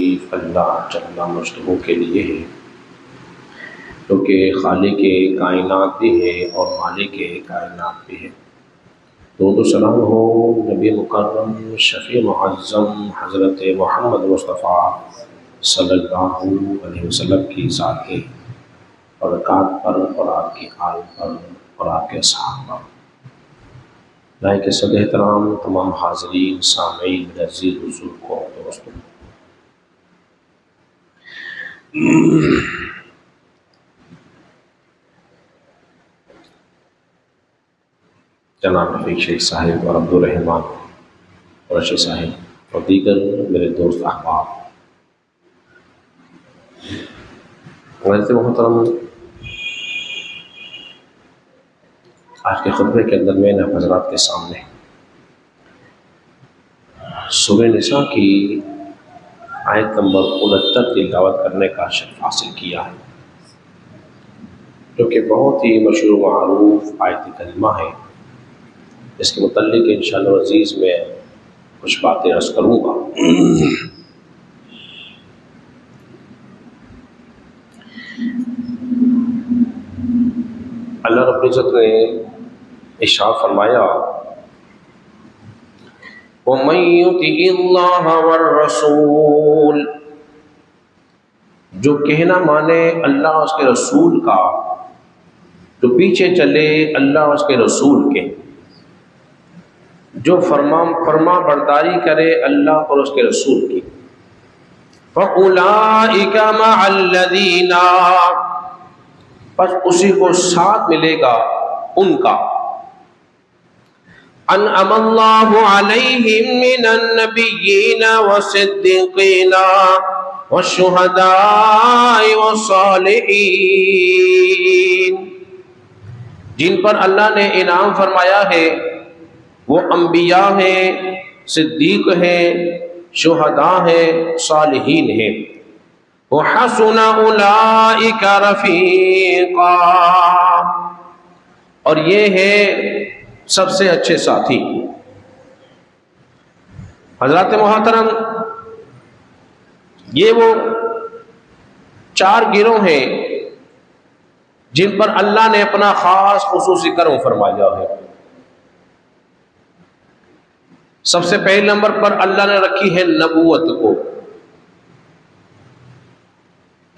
تعریف اللہ جل مجدہ کے لیے ہے، جو کہ خالق کائنات بھی ہے اور مالک کائنات بھی ہے۔ درود و سلام ہو نبی مکرم شفیع معظم حضرت محمد مصطفیٰ صلی اللہ علیہ وسلم کی ذات برکات پر اور آپ کی آل پر اور آپ کے اصحاب پر۔ لائق صد احترام تمام حاضرین سامعین عزیز حضور کو دوستوں، جناب رفیق شیخ صاحب اور عبدالرحمان قریشی صاحب اور دیگر میرے دوست احباب، حضرت محترم، آج کے خطبے کے اندر میں نے حضرات کے سامنے سورہ نساء کی آیت نمبر 69 تلاوت کرنے کا شرف حاصل کیا ہے، جو کہ بہت ہی مشہور و معروف آیت کریمہ ہے۔ اس کے متعلق انشاءاللہ عزیز میں کچھ باتیں عرض کروں گا۔ اللہ رب العزت نے ارشاد فرمایا، وَمَن يُطِعِ اللَّهَ وَالرَّسُولَ، جو کہنا مانے اللہ اور اس کے رسول کا، جو پیچھے چلے اللہ اور اس کے رسول کے، جو فرما برداری کرے اللہ اور اس کے رسول کی، فَأُولَٰئِكَ مَعَ الَّذِينَ، پس اسی کو ساتھ ملے گا ان کا، انعم اللہ علیہم من النبیین والصدیقین والشہداء والصالحین، جن پر اللہ نے انعام فرمایا ہے وہ انبیاء ہیں، صدیق ہیں، شہداء ہیں، صالحین ہیں۔ وحسن اولئک رفیقا، اور یہ ہے سب سے اچھے ساتھی۔ حضرات محترم، یہ وہ 4 گروہ ہیں جن پر اللہ نے اپنا خاص خصوصی کرم فرمایا ہے۔ سب سے پہلے نمبر پر اللہ نے رکھی ہے نبوت کو،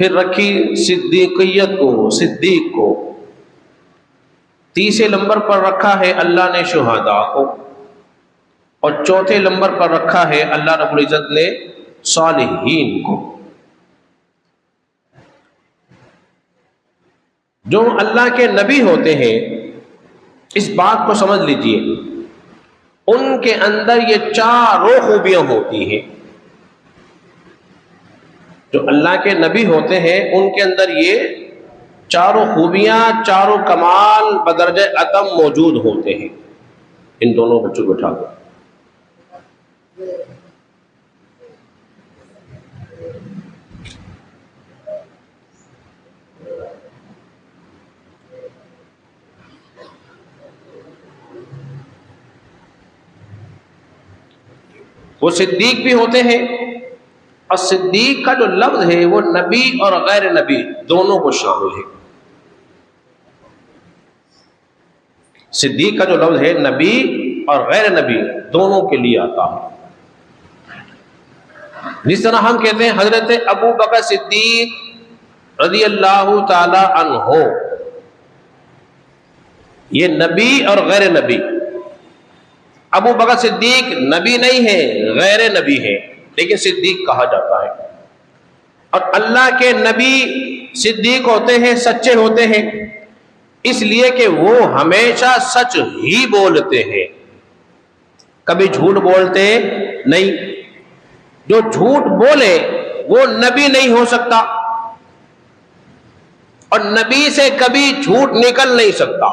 پھر رکھی صدیقیت کو، صدیق کو، تیسرے نمبر پر رکھا ہے اللہ نے شہداء کو، اور چوتھے نمبر پر رکھا ہے اللہ رب العزت نے صالحین کو۔ جو اللہ کے نبی ہوتے ہیں، اس بات کو سمجھ لیجئے، ان کے اندر یہ 4 خوبیاں ہوتی ہیں۔ جو اللہ کے نبی ہوتے ہیں ان کے اندر یہ 4 خوبیاں، 4 کمال بدرجہ اتم موجود ہوتے ہیں۔ ان دونوں بچوں کو اٹھا دو۔ وہ صدیق بھی ہوتے ہیں، اور صدیق کا جو لفظ ہے وہ نبی اور غیر نبی دونوں کو شامل ہے۔ صدیق کا جو لفظ ہے نبی اور غیر نبی دونوں کے لیے آتا ہے۔ جس طرح ہم کہتے ہیں حضرت ابو بکر صدیق رضی اللہ تعالی عنہ، یہ نبی اور غیر نبی۔ ابو بکر صدیق نبی نہیں ہے، غیر نبی ہے، لیکن صدیق کہا جاتا ہے۔ اور اللہ کے نبی صدیق ہوتے ہیں، سچے ہوتے ہیں، اس لیے کہ وہ ہمیشہ سچ ہی بولتے ہیں، کبھی جھوٹ بولتے نہیں۔ جو جھوٹ بولے وہ نبی نہیں ہو سکتا، اور نبی سے کبھی جھوٹ نکل نہیں سکتا۔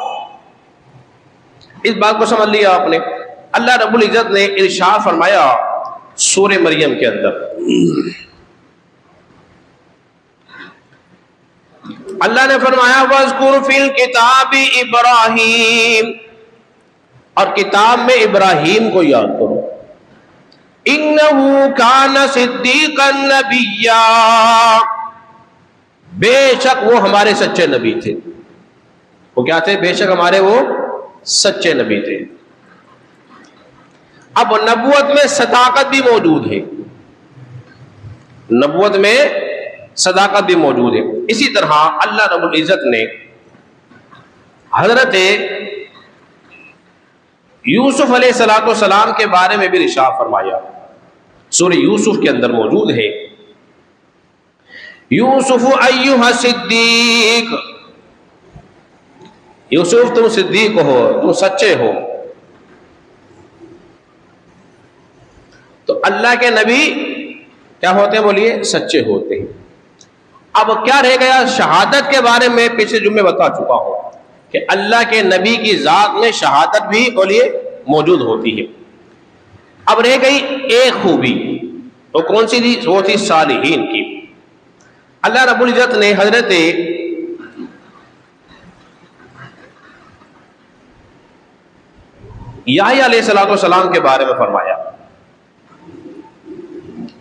اس بات کو سمجھ لیا آپ نے۔ اللہ رب العزت نے ارشاد فرمایا سورہ مریم کے اندر، اللہ نے فرمایا وَاذْكُرْ فِي الْكِتَابِ إِبْرَاهِيمَ، اور کتاب میں ابراہیم کو یاد کرو۔ انہ کان صدیقا نبیا، بے شک وہ ہمارے سچے نبی تھے. وہ کیا تھے؟ بے شک ہمارے وہ سچے نبی تھے. اب نبوت میں صداقت بھی موجود ہے، نبوت میں صداقت بھی موجود ہے. اسی طرح اللہ رب العزت نے حضرت یوسف علیہ السلام کے بارے میں بھی ارشاد فرمایا. سورہ یوسف کے اندر موجود ہے، یوسف ایھا الصدیق، یوسف تم صدیق ہو، تم سچے ہو. تو اللہ کے نبی کیا ہوتے ہیں؟ بولیے سچے ہوتے ہیں. اب کیا رہ گیا؟ شہادت کے بارے میں پچھلے جمعے بتا چکا ہوں کہ اللہ کے نبی کی ذات میں شہادت بھی بولیے موجود ہوتی ہے. اب رہ گئی ایک خوبی، وہ کون سی تھی؟ وہ تھی صالحین کی. اللہ رب العزت نے حضرت یحییٰ علیہ السلام کے بارے میں فرمایا.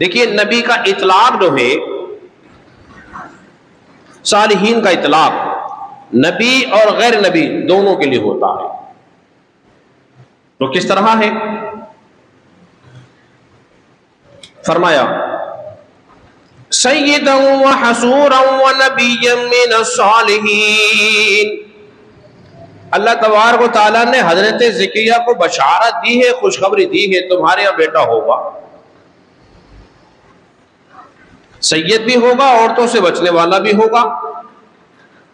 دیکھیے نبی کا اطلاق جو ہے، صالحین کا اطلاق نبی اور غیر نبی دونوں کے لیے ہوتا ہے. تو کس طرح ہے؟ فرمایا سیدا وحصورا ونبیا من الصالحین. اللہ تبارک و تعالیٰ نے حضرت زکریا کو بشارت دی ہے، خوشخبری دی ہے، تمہارے یہاں بیٹا ہوگا، سید بھی ہوگا، عورتوں سے بچنے والا بھی ہوگا،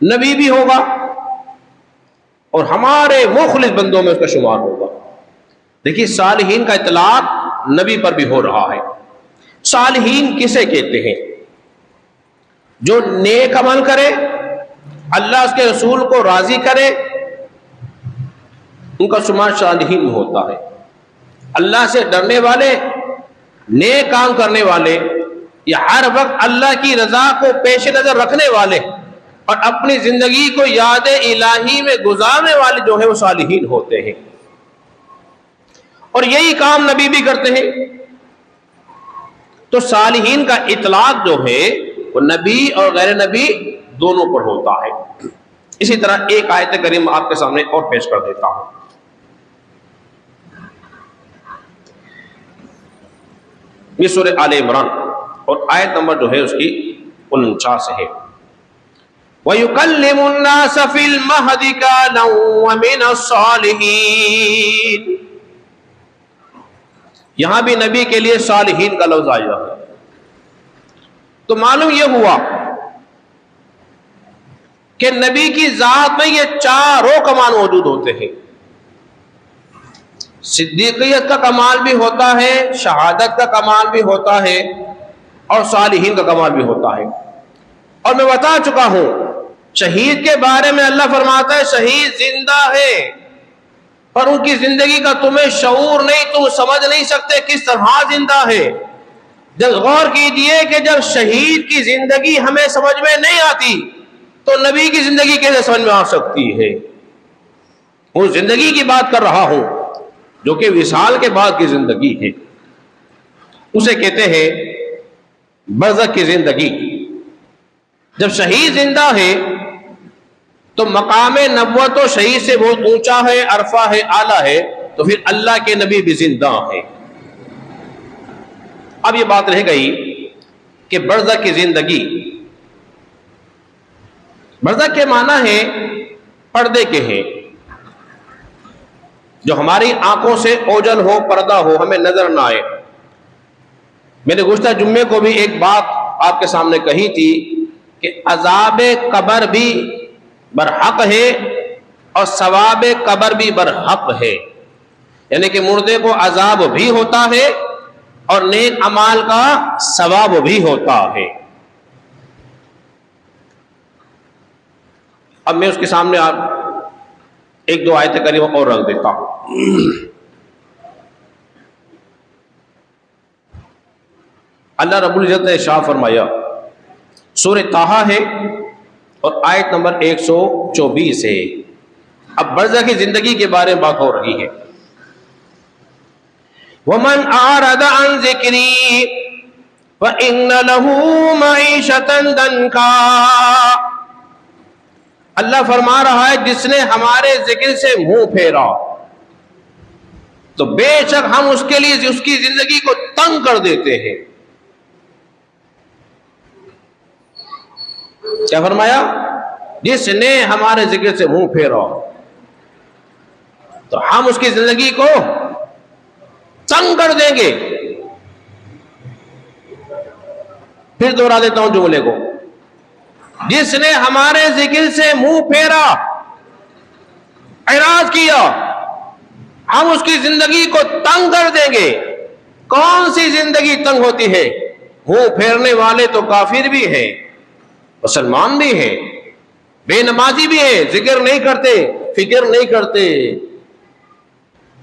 نبی بھی ہوگا، اور ہمارے مخلص بندوں میں اس کا شمار ہوگا. دیکھیے صالحین کا اطلاق نبی پر بھی ہو رہا ہے. صالحین کسے کہتے ہیں؟ جو نیک عمل کرے، اللہ اس کے رسول کو راضی کرے، ان کا شمار صالحین میں ہوتا ہے. اللہ سے ڈرنے والے، نیک کام کرنے والے، یا ہر وقت اللہ کی رضا کو پیش نظر رکھنے والے اور اپنی زندگی کو یاد الہی میں گزارنے والے جو ہیں وہ صالحین ہوتے ہیں. اور یہی کام نبی بھی کرتے ہیں. تو صالحین کا اطلاق جو ہے وہ نبی اور غیر نبی دونوں پر ہوتا ہے. اسی طرح ایک آیت کریم آپ کے سامنے اور پیش کر دیتا ہوں. یہ سورہ آل عمران اور آیت نمبر جو ہے اس کی 49 ہے. وَيُكَلِّمُ النَّاسَ فِي الْمَهْدِ كَهْلًا وَمِنَ الصَّالِحِينَ. یہاں بھی نبی کے لیے صالحین کا لفظ آیا ہے. تو معلوم یہ ہوا کہ نبی کی ذات میں یہ چاروں کمال موجود ہوتے ہیں. صدیقیت کا کمال بھی ہوتا ہے، شہادت کا کمال بھی ہوتا ہے، اور صالحین کا کمال بھی ہوتا ہے. اور میں بتا چکا ہوں شہید کے بارے میں اللہ فرماتا ہے شہید زندہ ہے، پر ان کی زندگی کا تمہیں شعور نہیں، تم سمجھ نہیں سکتے کس طرح زندہ ہے. جب غور کیجئے کہ جب شہید کی زندگی ہمیں سمجھ میں نہیں آتی تو نبی کی زندگی کیسے سمجھ میں آ سکتی ہے؟ اس زندگی کی بات کر رہا ہوں جو کہ وصال کے بعد کی زندگی ہے. اسے کہتے ہیں برزخ کی زندگی. جب شہید زندہ ہے تو مقام نبوت و شہید سے بہت اونچا ہے، عرفہ ہے، اعلیٰ ہے. تو پھر اللہ کے نبی بھی زندہ ہے. اب یہ بات رہ گئی کہ برزخ کی زندگی. برزخ کے معنی ہے پردے کے ہیں، جو ہماری آنکھوں سے اوجل ہو، پردہ ہو، ہمیں نظر نہ آئے. میں نے گزشتہ جمعے کو بھی ایک بات آپ کے سامنے کہی تھی کہ عذاب قبر بھی برحق ہے اور ثواب قبر بھی برحق ہے. یعنی کہ مردے کو عذاب بھی ہوتا ہے اور نیک اعمال کا ثواب بھی ہوتا ہے. اب میں اس کے سامنے آپ ایک دو آیت کریمہ اور رکھ دیتا ہوں. اللہ رب العزت نے ارشاد فرمایا، سورہ طٰہٰ ہے اور آیت نمبر 124 ہے. اب برزخ کی زندگی کے بارے میں بات ہو رہی ہے. ومن اعرض عن ذکری فإن له معیشة ضنکا، اللہ فرما رہا ہے جس نے ہمارے ذکر سے منہ پھیرا تو بے شک ہم اس کے لیے اس کی زندگی کو تنگ کر دیتے ہیں. کیا فرمایا؟ جس نے ہمارے ذکر سے منہ پھیرا تو ہم اس کی زندگی کو تنگ کر دیں گے. پھر دوہرا دیتا ہوں جملے کو، جس نے ہمارے ذکر سے منہ پھیرا، اعراض کیا، ہم اس کی زندگی کو تنگ کر دیں گے. کون سی زندگی تنگ ہوتی ہے؟ منہ پھیرنے والے تو کافر بھی ہیں، مسلمان بھی ہیں، بے نمازی بھی ہیں، ذکر نہیں کرتے، فکر نہیں کرتے،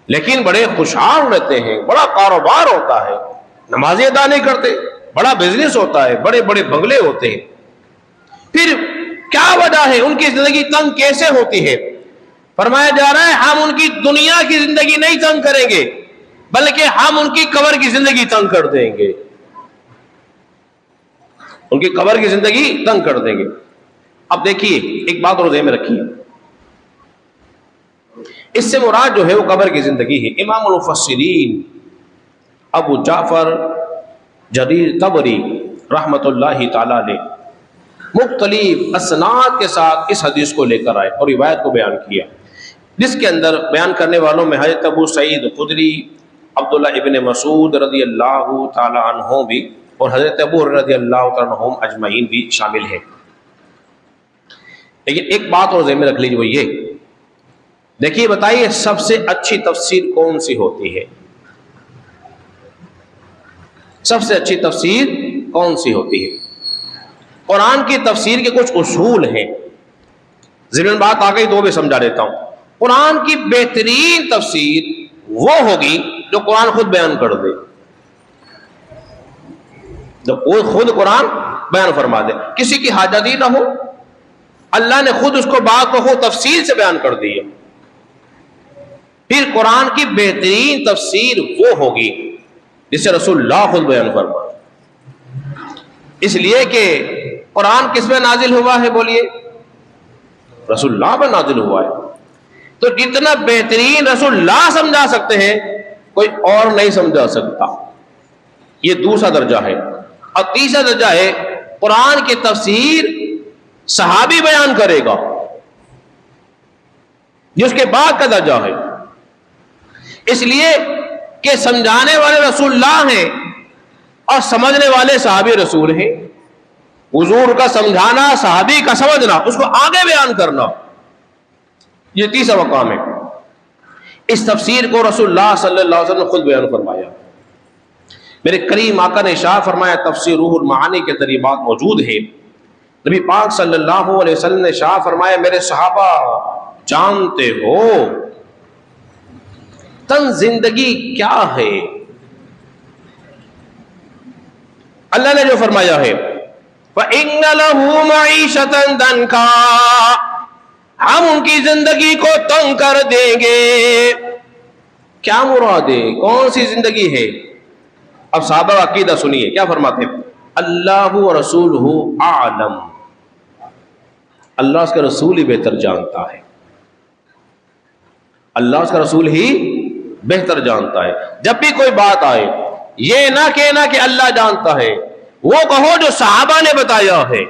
لیکن بڑے خوشحال رہتے ہیں، بڑا کاروبار ہوتا ہے، نمازیں ادا نہیں کرتے، بڑا بزنس ہوتا ہے، بڑے بڑے بنگلے ہوتے ہیں. پھر کیا وجہ ہے؟ ان کی زندگی تنگ کیسے ہوتی ہے؟ فرمایا جا رہا ہے ہم ان کی دنیا کی زندگی نہیں تنگ کریں گے بلکہ ہم ان کی قبر کی زندگی تنگ کر دیں گے. ان کی قبر کی زندگی تنگ کر دیں گے. اب دیکھیے ایک بات اور ذہن میں رکھیے، اس سے مراد جو ہے وہ قبر کی زندگی ہے. امام المفسرین ابو جعفر جریر طبری رحمت اللہ تعالی علیہ مختلف اسناد کے ساتھ اس حدیث کو لے کر آئے اور روایت کو بیان کیا، جس کے اندر بیان کرنے والوں میں حضرت ابو سعید خدری، عبداللہ ابن مسعود رضی اللہ تعالی عنہ بھی اور حضرت ابو ہریرہ رضی اللہ تعالی عنہم اجمعین بھی شامل ہیں. لیکن ایک بات اور ذہن میں رکھ لیجیے، وہ یہ دیکھیے، بتائیے سب سے اچھی تفسیر کون سی ہوتی ہے؟ سب سے اچھی تفسیر کون سی ہوتی ہے؟ قرآن کی تفسیر کے کچھ اصول ہیں، ضمن بات آ گئی تو بھی سمجھا دیتا ہوں. قرآن کی بہترین تفسیر وہ ہوگی جو قرآن خود بیان کر دے، جو کوئی خود قرآن بیان فرما دے، کسی کی حاجت ہی نہ ہو، اللہ نے خود اس کو بات کو خود تفصیل سے بیان کر دی ہے. پھر قرآن کی بہترین تفسیر وہ ہوگی جسے رسول اللہ خود بیان فرما، اس لیے کہ قرآن کس میں نازل ہوا ہے؟ بولیے، رسول اللہ پر نازل ہوا ہے. تو جتنا بہترین رسول اللہ سمجھا سکتے ہیں کوئی اور نہیں سمجھا سکتا. یہ دوسرا درجہ ہے. اور تیسرا درجہ ہے قرآن کی تفسیر صحابی بیان کرے گا، یہ اس کے بعد کا درجہ ہے. اس لیے کہ سمجھانے والے رسول اللہ ہیں اور سمجھنے والے صحابی رسول ہیں. حضور کا سمجھانا، صحابی کا سمجھنا، اس کو آگے بیان کرنا، یہ تیسرا مقام ہے. اس تفسیر کو رسول اللہ صلی اللہ علیہ وسلم نے خود بیان فرمایا. میرے کریم آقا نے ارشاد فرمایا، تفسیر روح المعانی کے اندر یہ بات موجود ہے. نبی پاک صلی اللہ علیہ وسلم نے ارشاد فرمایا، میرے صحابہ جانتے ہو تن زندگی کیا ہے؟ اللہ نے جو فرمایا ہے فَإِنَّ لَهُ مَعِيشَةً ضَنْكًا، ہم ان کی زندگی کو تنگ کر دیں گے. کیا مراد ہے؟ کون سی زندگی ہے؟ اب صحابہ کا عقیدہ سنیے کیا فرماتے ہیں. اللہ و رسولہ اعلم، اللہ اس کا رسول ہی بہتر جانتا ہے، اللہ اس کا رسول ہی بہتر جانتا ہے. جب بھی کوئی بات آئے یہ نہ کہنا کہ اللہ جانتا ہے، وہ کہو جو صحابہ نے بتایا ہے.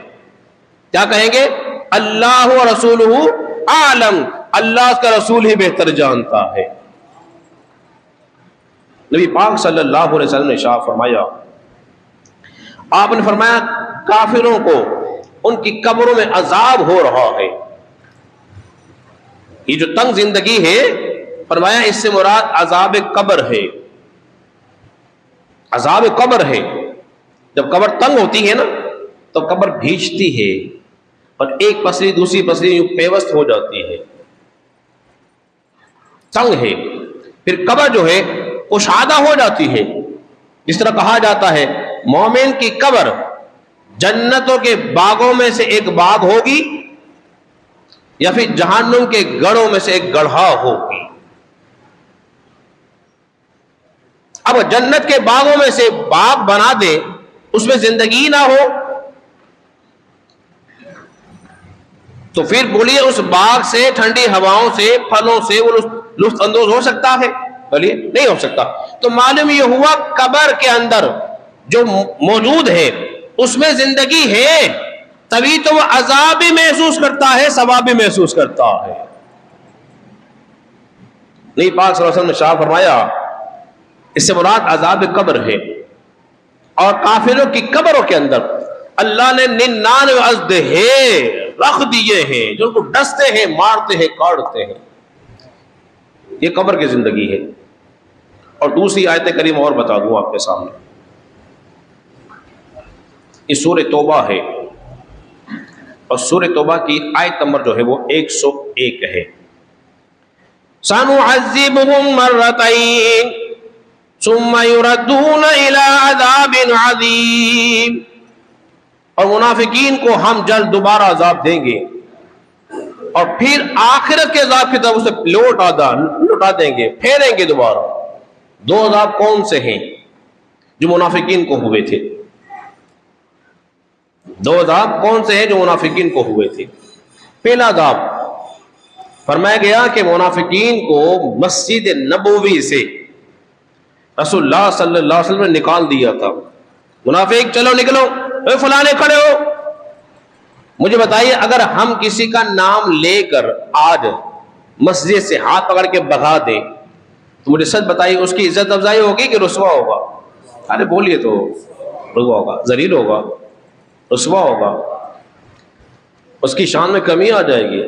کیا کہیں گے؟ اللہ و رسولہ اعلم، اللہ اس کا رسول ہی بہتر جانتا ہے. نبی پاک صلی اللہ علیہ وسلم نے ارشاد فرمایا، آپ نے فرمایا کافروں کو ان کی قبروں میں عذاب ہو رہا ہے. یہ جو تنگ زندگی ہے، فرمایا اس سے مراد عذاب قبر ہے. عذاب قبر ہے. جب قبر تنگ ہوتی ہے نا تو قبر بھیجتی ہے اور ایک پسلی دوسری پسلی یوں پیوست ہو جاتی ہے، تنگ ہے. پھر قبر جو ہے کشادہ ہو جاتی ہے. جس طرح کہا جاتا ہے مومن کی قبر جنتوں کے باغوں میں سے ایک باغ ہوگی یا پھر جہنم کے گڑھوں میں سے ایک گڑھا ہوگی. اب جنت کے باغوں میں سے باغ بنا دے، اس میں زندگی نہ ہو، تو پھر بولیے اس باغ سے، ٹھنڈی ہواؤں سے، پھلوں سے وہ لطف اندوز ہو سکتا ہے؟ بولیے نہیں ہو سکتا۔ تو معلوم یہ ہوا قبر کے اندر جو موجود ہے اس میں زندگی ہے، تبھی تو وہ عذاب بھی محسوس کرتا ہے، ثواب بھی محسوس کرتا ہے۔ نبی پاک صلی اللہ علیہ وسلم نے شاہ فرمایا اس سے مراد عذاب قبر ہے، اور کافروں کی قبروں کے اندر اللہ نے 99 اژدہے رکھ دیے ہیں جو ان کو ڈستے ہیں، مارتے ہیں، کاٹتے ہیں۔ یہ قبر کی زندگی ہے۔ اور دوسری آیت کریم اور بتا دوں آپ کے سامنے، یہ سورہ توبہ ہے، اور سورہ توبہ کی آیت نمبر جو ہے وہ 101 ہے۔ سَنُعَذِّبُهُمْ مَرَّتَيْنِ ثُمَّ يُرَدُّونَ إِلَىٰ عَذَابٍ عَظِيمٍ، اور منافقین کو ہم جلد دوبارہ عذاب دیں گے، اور پھر آخرت کے عذاب کی طرف اسے لوٹا دیں گے، پھیریں گے دوبارہ۔ دو عذاب کون سے ہیں جو منافقین کو ہوئے تھے؟ دو عذاب کون سے ہیں جو منافقین کو ہوئے تھے؟ پہلا عذاب فرمایا گیا کہ منافقین کو مسجد نبوی سے رسول اللہ صلی اللہ علیہ وسلم نے نکال دیا تھا۔ منافق چلو نکلو، اے فلانے کھڑے ہو، مجھے بتائیے اگر ہم کسی کا نام لے کر آج مسجد سے ہاتھ پکڑ کے بھگا دیں تو مجھے سچ بتائیے اس کی عزت افزائی ہوگی کہ رسوا ہوگا؟ ارے بولیے تو، رسوا ہوگا، ذلیل ہوگا، رسوا ہوگا، اس کی شان میں کمی آ جائے گی۔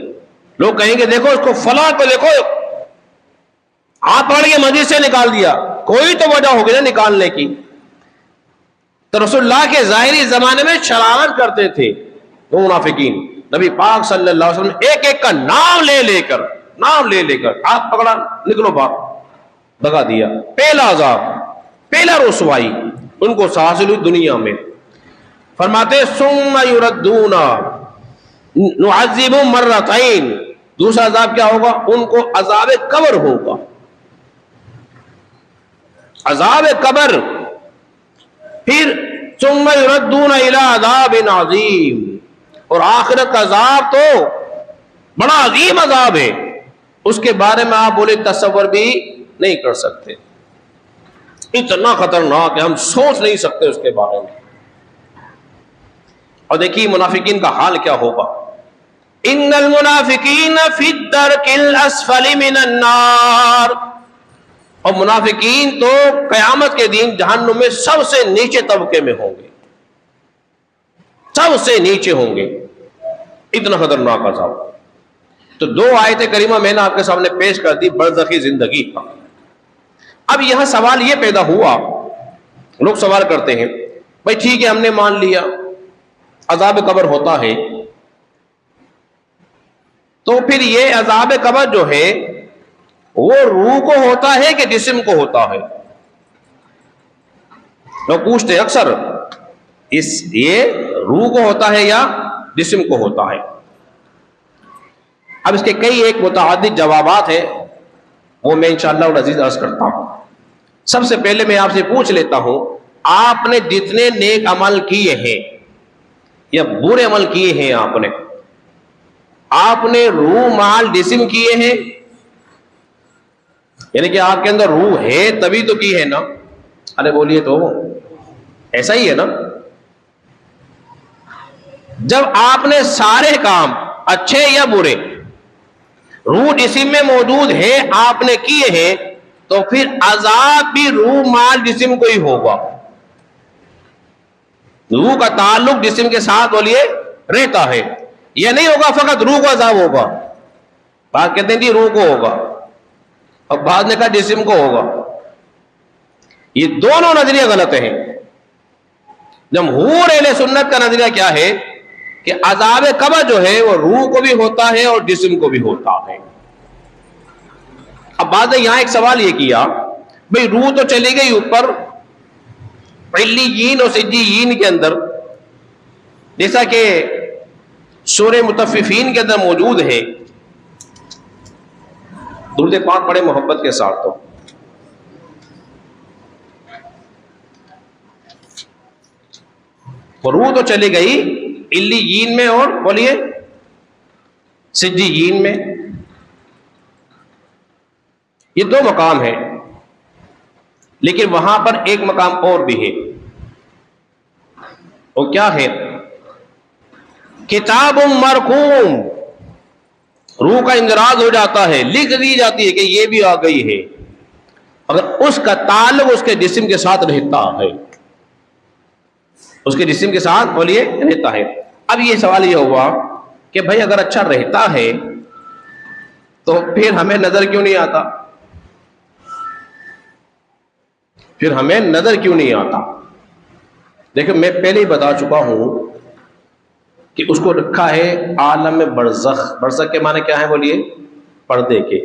لوگ کہیں گے دیکھو اس کو فلاں کو دیکھو ہاتھ پکڑ کے مسجد سے نکال دیا، کوئی تو وجہ ہوگی نا نکالنے کی۔ تو رسول اللہ کے ظاہری زمانے میں شرارت کرتے تھے وہ منافقین، نبی پاک صلی اللہ علیہ وسلم ایک ایک کا نام لے کر ہاتھ پکڑا، نکلو باہر، بھگا دیا۔ پہلا عذاب، پہلا رسوائی ان کو حاصل ہوئی دنیا میں۔ فرماتے ثم یردون نعذبهم مرتين، دوسرا عذاب کیا ہوگا؟ ان کو عذاب قبر ہوگا، عذاب قبر۔ پھر ثم یردون الى عذاب عظیم، اور آخرت کا عذاب تو بڑا عظیم عذاب ہے، اس کے بارے میں آپ بولے تصور بھی نہیں کر سکتے، اتنا خطرناک ہے، ہم سوچ نہیں سکتے اس کے بارے میں۔ اور دیکھیے منافقین کا حال کیا ہوگا، ان المنافقین فی الدرک الاسفل من النار، اور منافقین تو قیامت کے دن جہنم میں سب سے نیچے طبقے میں ہوں گے، سب سے نیچے ہوں گے، اتنا خطرناک عذاب۔ تو دو آیت کریمہ میں نے آپ کے سامنے پیش کر دی برزخی زندگی کا۔ اب یہاں سوال یہ پیدا ہوا، لوگ سوال کرتے ہیں بھائی ٹھیک ہے ہم نے مان لیا عذاب قبر ہوتا ہے، تو پھر یہ عذاب قبر جو ہے وہ روح کو ہوتا ہے کہ جسم کو ہوتا ہے؟ لوگ پوچھتے اکثر یہ روح کو ہوتا ہے یا جسم کو ہوتا ہے؟ اب اس کے کئی ایک متعدد جوابات ہیں، وہ میں انشاءاللہ العزیز عرض کرتا ہوں۔ سب سے پہلے میں آپ سے پوچھ لیتا ہوں، آپ نے جتنے نیک عمل کیے ہیں یا برے عمل کیے ہیں، آپ نے روح مال جسم کیے ہیں؟ یعنی کہ آپ کے اندر روح ہے تبھی تو کی ہے نا؟ ارے بولیے تو، ایسا ہی ہے نا؟ جب آپ نے سارے کام اچھے یا برے روح جسم میں موجود ہے آپ نے کیے ہیں، تو پھر عذاب بھی روح مال جسم کو ہی ہوگا۔ روح کا تعلق جسم کے ساتھ بولیے رہتا ہے، یہ نہیں ہوگا فقط روح کو عذاب ہوگا، بعض کہتے ہیں جی روح کو ہوگا اور بعض نے کہا جسم کو ہوگا۔ یہ دونوں نظریے غلط ہیں۔ جمہور اہل سنت کا نظریہ کیا ہے کہ عذاب قبر جو ہے وہ روح کو بھی ہوتا ہے اور جسم کو بھی ہوتا ہے۔ اب بعد نے یہاں ایک سوال یہ کیا، بھئی روح تو چلی گئی اوپر علیین اور سجیین کے اندر، جیسا کہ سورہ مطففین کے اندر موجود ہے۔ درود پاک پڑھے محبت کے ساتھ تو وہ روح تو چلی گئی علیین میں اور بولیے سجیین میں. یہ دو مقام ہیں، لیکن وہاں پر ایک مقام اور بھی ہے. وہ کیا ہے؟ کتاب مرقوم، روح کا اندراج ہو جاتا ہے، لکھ دی جاتی ہے کہ یہ بھی آ گئی ہے، اگر اس کا تعلق اس کے جسم کے ساتھ رہتا ہے، اس کے جسم کے ساتھ بولیے رہتا ہے. اب یہ سوال یہ ہوا کہ بھائی اگر اچھا رہتا ہے تو پھر ہمیں نظر کیوں نہیں آتا؟ پھر ہمیں نظر کیوں نہیں آتا؟ دیکھو میں پہلے ہی بتا چکا ہوں کہ اس کو رکھا ہے عالم برزخ. برزخ کے معنی کیا ہے بولیے؟ پردے کے.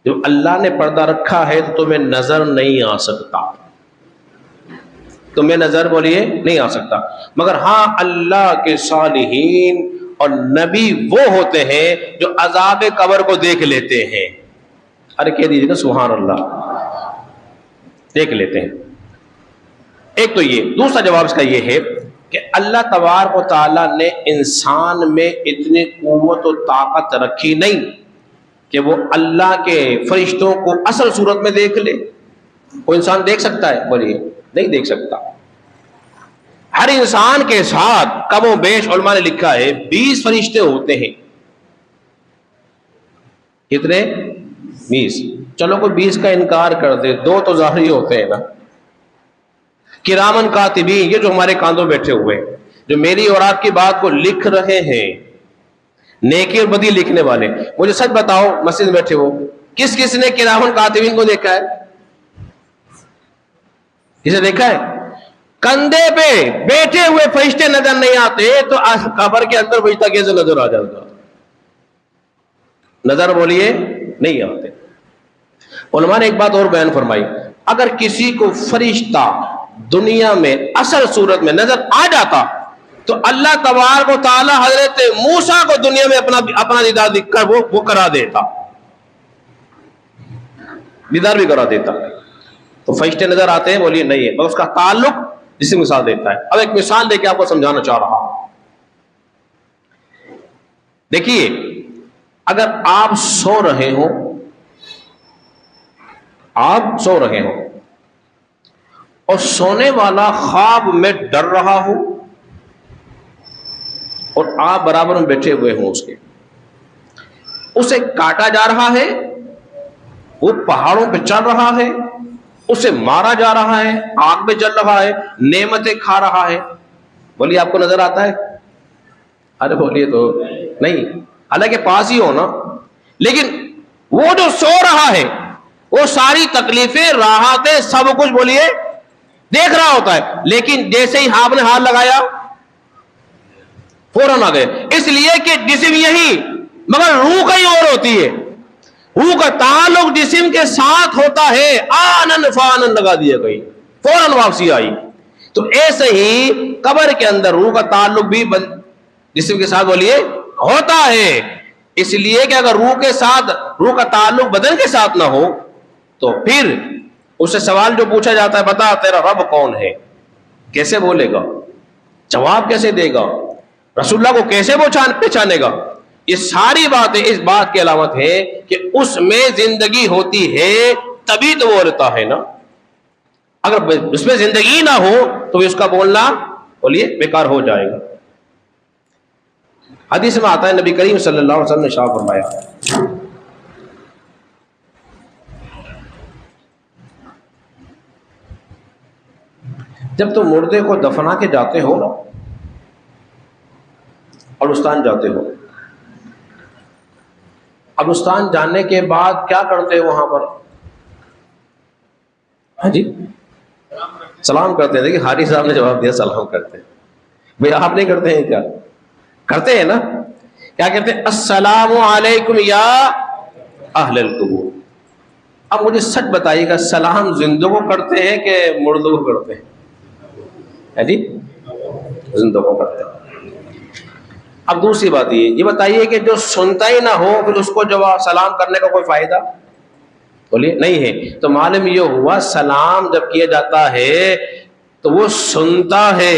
جب اللہ نے پردہ رکھا ہے تو تمہیں نظر نہیں آ سکتا، تمہیں نظر بولیے نہیں آ سکتا. مگر ہاں اللہ کے صالحین اور نبی وہ ہوتے ہیں جو عذاب قبر کو دیکھ لیتے ہیں. ارے کہہ دیجیے نا سبحان اللہ، دیکھ لیتے ہیں. ایک تو یہ. دوسرا جواب اس کا یہ ہے کہ اللہ تبارک و تعالیٰ نے انسان میں اتنی قوت و طاقت رکھی نہیں کہ وہ اللہ کے فرشتوں کو اصل صورت میں دیکھ لے. کوئی انسان دیکھ سکتا ہے بولیے؟ نہیں دیکھ سکتا. ہر انسان کے ساتھ کم و بیش علماء نے لکھا ہے 20 فرشتے ہوتے ہیں. کتنے؟ 20. چلو کوئی 20 کا انکار کر دے، 2 تو ظاہری ہوتے ہیں نا. کرامن کاتبین، یہ جو ہمارے کاندھوں بیٹھے ہوئے جو میری اور آپ کی بات کو لکھ رہے ہیں، نیکی اور بدی لکھنے والے. مجھے سچ بتاؤ مسجد میں بیٹھے ہو، کس کس نے کرامن کاتبین کو دیکھا ہے؟ کسے دیکھا ہے؟ کندھے پہ بیٹھے ہوئے فرشتے نظر نہیں آتے تو قبر کے اندر فرشتہ کیسے نظر آ جاتا؟ نظر بولیے نہیں آتے. علماء نے ایک بات اور بیان فرمائی، اگر کسی کو فرشتہ دنیا میں اصل صورت میں نظر آ جاتا تو اللہ تبارک و تعالی حضرت موسیٰ کو دنیا میں اپنا دیدار دکھ کر وہ کرا دیتا، دیدار بھی کرا دیتا. تو فرشتے نظر آتے ہیں بولیے نہیں ہے، مگر اس کا تعلق جسم کے ساتھ دیتا ہے. اب ایک مثال دے کے آپ کو سمجھانا چاہ رہا ہوں. دیکھیے اگر آپ سو رہے ہو، آپ سو رہے ہو اور سونے والا خواب میں ڈر رہا ہو اور آپ برابر میں بیٹھے ہوئے ہوں، اسے کاٹا جا رہا ہے، وہ پہاڑوں پہ چل رہا ہے، اسے مارا جا رہا ہے، آگ میں جل رہا ہے، نعمتیں کھا رہا ہے، بولیے آپ کو نظر آتا ہے؟ ارے بولیے تو نہیں، حالانکہ پاس ہی ہو نا. لیکن وہ جو سو رہا ہے وہ ساری تکلیفیں راحتیں سب کچھ بولیے دیکھ رہا ہوتا ہے، لیکن جیسے ہی آپ نے ہاتھ لگایا فوراً آ گئے. اس لیے کہ جسم یہی مگر روح کہیں اور ہوتی ہے. روح کا تعلق جسم کے ساتھ ہوتا ہے، آنن فانن لگا دیا گئی، فوراً واپسی آئی. تو ایسے ہی قبر کے اندر روح کا تعلق بھی جسم کے ساتھ بولیے ہوتا ہے. اس لیے کہ اگر روح کا تعلق بدن کے ساتھ نہ ہو تو پھر اس سے سوال جو پوچھا جاتا ہے بتا تیرا رب کون ہے، کیسے بولے گا، جواب کیسے دے گا، رسول اللہ کو کیسے پہچانے گا. یہ ساری باتیں اس بات کی علامت ہے کہ اس میں زندگی ہوتی ہے تبھی تو وہ رہتا ہے نا. اگر اس میں زندگی نہ ہو تو اس کا بولنا بولیے بیکار ہو جائے گا. حدیث میں آتا ہے نبی کریم صلی اللہ علیہ وسلم نے ارشاد فرمایا جب تم مردے کو دفنا کے جاتے ہو نا، قبرستان جاتے ہو، قبرستان جانے کے بعد کیا کرتے ہو وہاں پر؟ ہاں جی سلام کرتے ہیں. دیکھیے حاجی صاحب نے جواب دیا سلام کرتے ہیں. بھئی آپ نہیں کرتے ہیں کیا؟ کرتے ہیں نا. کیا کہتے ہیں؟ السلام علیکم یا اہل القبور. اب مجھے سچ بتائیے گا سلام زندوں کو کرتے ہیں کہ مردوں کو کرتے ہیں؟ جی زندوں کو کرتے ہیں. اب دوسری بات یہ بتائیے کہ جو سنتا ہی نہ ہو پھر اس کو جواب سلام کرنے کا کوئی فائدہ بولیے نہیں ہے. تو معلوم یہ ہوا سلام جب کیا جاتا ہے تو وہ سنتا ہے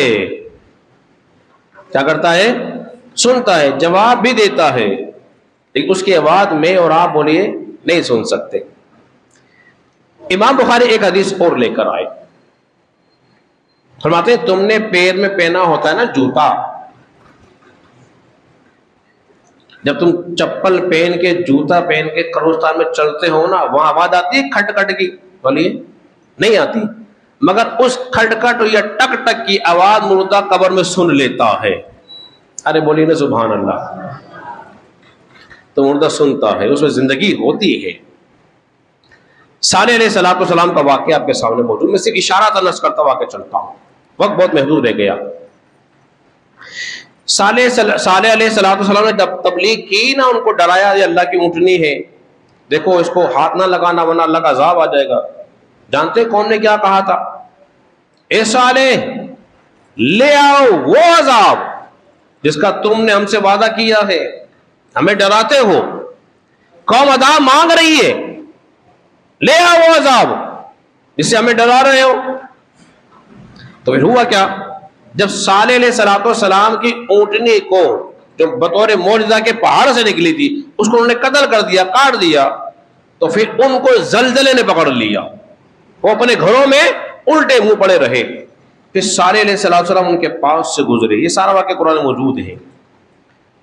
کیا کرتا ہے؟ سنتا ہے، جواب بھی دیتا ہے، لیکن اس کی آواز میں اور آپ بولیے نہیں سن سکتے۔ امام بخاری ایک حدیث اور لے کر آئے، فرماتے ہیں تم نے پیر میں پہنا ہوتا ہے نا جوتا، جب تم چپل پہن کے جوتا پہن کے قبرستان میں چلتے ہو نا، وہاں آواز آتی ہے کھٹ کھٹ کی؟ بولیے نہیں آتی، مگر اس کھٹ کھٹ یا ٹک ٹک کی آواز مردہ قبر میں سن لیتا ہے۔ ارے بولیے نا سبحان اللہ۔ تو مردہ سنتا ہے، اس میں زندگی ہوتی ہے۔ صالح علیہ السلام کا واقعہ آپ کے سامنے موجود، میں صرف اشارہ تنس کرتا واقعہ چلتا ہوں، وقت بہت محدود رہ گیا۔ صالح علیہ السلام نے جب تبلیغ کی نا، ان کو ڈرایا یہ اللہ کی اونٹنی ہے، دیکھو اس کو ہاتھ نہ لگانا ورنہ اللہ کا عذاب آ جائے گا۔ جانتے کون نے کیا کہا تھا؟ اے صالح لے آؤ وہ عذاب جس کا تم نے ہم سے وعدہ کیا ہے، ہمیں ڈراتے ہو، قوم عذاب مانگ رہی ہے، لے آؤ وہ عذاب جس سے ہمیں ڈرا رہے ہو۔ تو پھر ہوا کیا؟ جب صالح علیہ السلام کی اونٹنی کو جو بطور معجزہ کے پہاڑ سے نکلی تھی اس کو انہوں نے قتل کر دیا، کاٹ دیا، تو پھر ان کو زلزلے نے پکڑ لیا، وہ اپنے گھروں میں الٹے منہ پڑے رہے۔ پھر صالح علیہ السلام ان کے پاس سے گزرے، یہ سارا واقعہ قرآن میں موجود ہے۔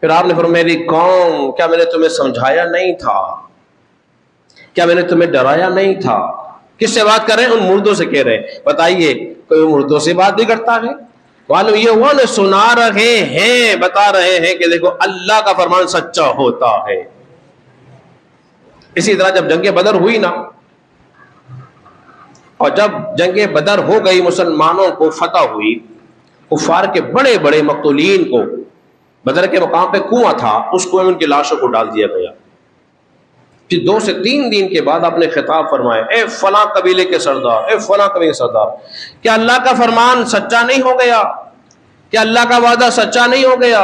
پھر آپ نے فرمایا میری قوم کیا میں نے تمہیں سمجھایا نہیں تھا؟ کیا میں نے تمہیں ڈرایا نہیں تھا؟ کس سے بات کر رہے ہیں؟ ان مردوں سے کہہ رہے ہیں۔ بتائیے کوئی مردوں سے بات بھی کرتا ہے؟ معلوم یہ ہوا نا، سنا رہے ہیں، بتا رہے ہیں کہ دیکھو اللہ کا فرمان سچا ہوتا ہے۔ اسی طرح جب جنگ بدر ہوئی نا، اور جب جنگ بدر ہو گئی، مسلمانوں کو فتح ہوئی، کفار کے بڑے بڑے مقتولین کو بدر کے مقام پہ کنواں تھا، اس کنویں میں ان کی لاشوں کو ڈال دیا گیا۔ پھر 2 سے 3 دن کے بعد آپ نے خطاب فرمایا، اے فلاں قبیلے کے سردار، اے فلاں قبیلے کے سردار، کیا اللہ کا فرمان سچا نہیں ہو گیا؟ کیا اللہ کا وعدہ سچا نہیں ہو گیا؟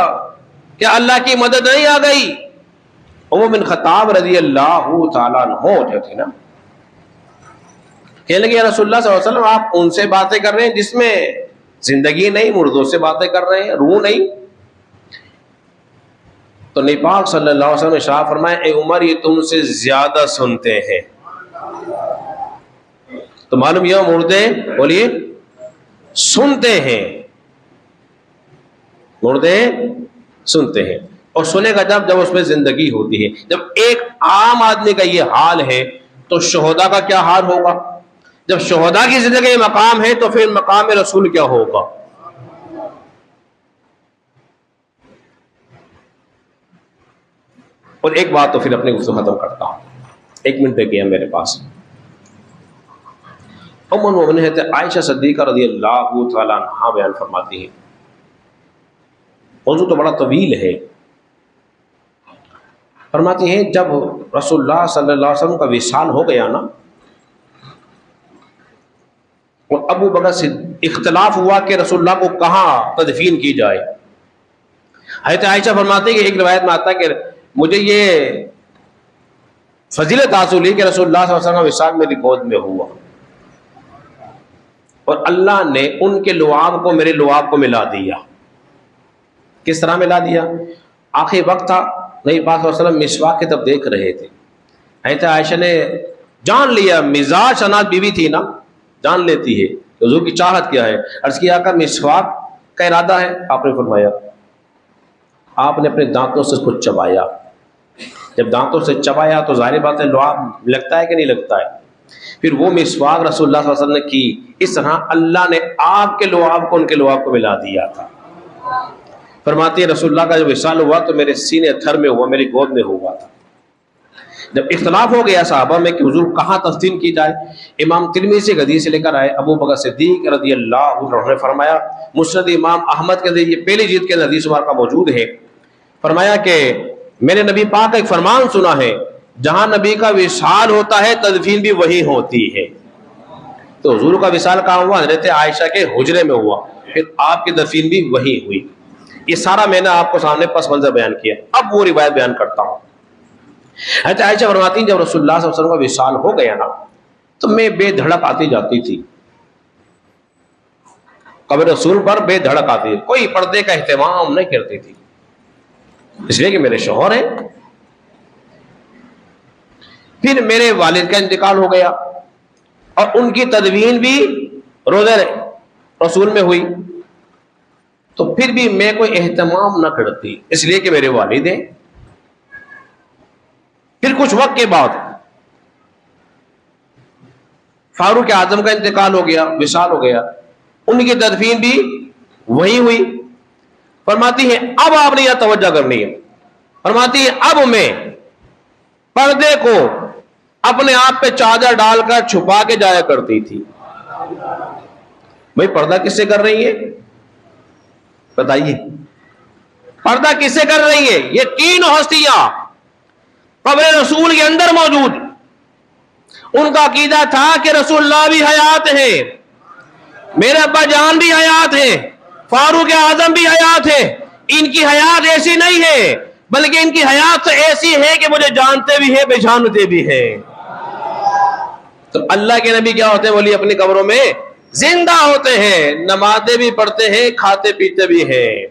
کیا اللہ کی مدد نہیں آ گئی؟ عمر بن خطاب رضی اللہ تعالیٰ عنہ جو تھے نا، کہنے لگے یا رسول اللہ صلی اللہ علیہ وسلم آپ ان سے باتیں کر رہے ہیں جس میں زندگی نہیں، مردوں سے باتیں کر رہے ہیں، روح نہیں۔ تو نبی پاک صلی اللہ علیہ وسلم نے ارشاد فرمایا اے عمر یہ تم سے زیادہ سنتے ہیں۔ تو معلوم یہ مردے بولیے سنتے ہیں، مردے سنتے ہیں، اور سنے گا جب اس میں زندگی ہوتی ہے۔ جب ایک عام آدمی کا یہ حال ہے تو شہداء کا کیا حال ہوگا؟ جب شہداء کی زندگی مقام ہے تو پھر مقام رسول کیا ہوگا؟ اور ایک بات تو پھر اپنے گفتگو ختم کرتا ہوں، 1 منٹ رہ گیا میرے پاس۔ ام المؤمنین حضرت عائشہ صدیقہ رضی اللہ تعالیٰ عنہا بیان فرماتی ہیں، موضوع تو بڑا طویل ہے، فرماتی ہیں جب رسول اللہ صلی اللہ علیہ وسلم کا وصال ہو گیا نا، اور ابو بکر سے اختلاف ہوا کہ رسول اللہ کو کہاں تدفین کی جائے۔ حضرت عائشہ فرماتی ہیں کہ ایک روایت میں آتا ہے کہ مجھے یہ فضیلت حاصل ہوئی کہ رسول اللہ صلی اللہ علیہ وسلم کا وصال میری گود میں ہوا، اور اللہ نے ان کے لعاب کو میرے لعاب کو ملا دیا۔ کس طرح ملا دیا؟ آخری وقت تھا، نبی پاک صلی اللہ علیہ وسلم مسواک کی طرف دیکھ رہے تھے، حضرت عائشہ نے جان لیا، مزاج شناس بیوی تھی نا، جان لیتی ہے کہ حضور کی چاہت کیا ہے۔ عرض کیا کہ مسواک کا ارادہ ہے؟ آپ نے فرمایا، آپ نے اپنے دانتوں سے اس کو چبایا، جب دانتوں سے چبایا تو ظاہر بات ہے لعاب لگتا ہے کہ نہیں لگتا ہے، پھر وہ مسواک رسول اللہ صلی اللہ علیہ وسلم نے کی، اس طرح اللہ نے آپ کے لعاب کو ان کے لعاب کو ملا دیا تھا۔ فرماتی ہے رسول اللہ کا جب وصال ہوا تو میرے سینے تھر میں ہوا، میری گود میں ہوا تھا۔ جب اختلاف ہو گیا صحابہ میں کہ حضور کہاں تدفین کی جائے، امام ترمذی سے حدیث لے کر آئے، ابو بکر صدیق رضی اللہ عنہ نے فرمایا، مسند امام احمد کے ذریعے پہلی جلد کے حدیث مبارکہ موجود ہے، فرمایا کہ میں نے نبی پاک کا ایک فرمان سنا ہے، جہاں نبی کا وصال ہوتا ہے تدفین بھی وہی ہوتی ہے۔ تو حضور کا وصال کہاں ہوا؟ حضرت عائشہ کے حجرے میں ہوا، پھر آپ کی دفین بھی وہی ہوئی۔ یہ سارا میں نے آپ کو سامنے پس منظر بیان کیا، اب وہ روایت بیان کرتا ہوں۔ حضرت عائشہ فرماتی ہیں جب رسول اللہ صلی اللہ علیہ وسلم کا وصال ہو گیا نا تو میں بے دھڑک آتی جاتی تھی، قبر رسول پر بے دھڑک آتی ہے، کوئی پردے کا اہتمام نہیں کرتی تھی، اس لیے کہ میرے شوہر ہیں۔ پھر میرے والد کا انتقال ہو گیا اور ان کی تدفین بھی روزہ رسول میں ہوئی، تو پھر بھی میں کوئی اہتمام نہ کرتی، اس لیے کہ میرے والد ہیں۔ پھر کچھ وقت کے بعد فاروق اعظم کا انتقال ہو گیا، وصال ہو گیا، ان کی تدفین بھی وہی ہوئی۔ فرماتی ہے اب آپ نے یہاں توجہ کرنی ہے، فرماتی ہے اب میں پردے کو اپنے آپ پہ چادر ڈال کر چھپا کے جایا کرتی تھی۔ بھئی پردہ کس سے کر رہی ہے؟ بتائیے، پردہ کس سے کر رہی ہے؟ یہ تین ہستیاں قبر رسول کے اندر موجود، ان کا عقیدہ تھا کہ رسول اللہ بھی حیات ہیں، میرے ابا جان بھی حیات ہیں، فاروق اعظم بھی حیات ہیں۔ ان کی حیات ایسی نہیں ہے، بلکہ ان کی حیات تو ایسی ہے کہ مجھے جانتے بھی ہیں، پہچانتے بھی ہیں۔ تو اللہ کے نبی کیا ہوتے ہیں؟ ولی اپنی قبروں میں زندہ ہوتے ہیں، نمازیں بھی پڑھتے ہیں، کھاتے پیتے بھی ہیں،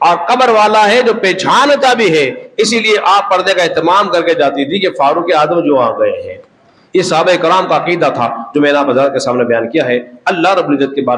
اور قبر والا ہے جو پہچانتا بھی ہے۔ اسی لیے آپ پردے کا اہتمام کر کے جاتی تھی کہ فاروق اعظم جو آ گئے ہیں۔ یہ صحابہ کرام کا عقیدہ تھا جو میں نے آپ حضرات کے سامنے بیان کیا ہے۔ اللہ رب العزت کے بارے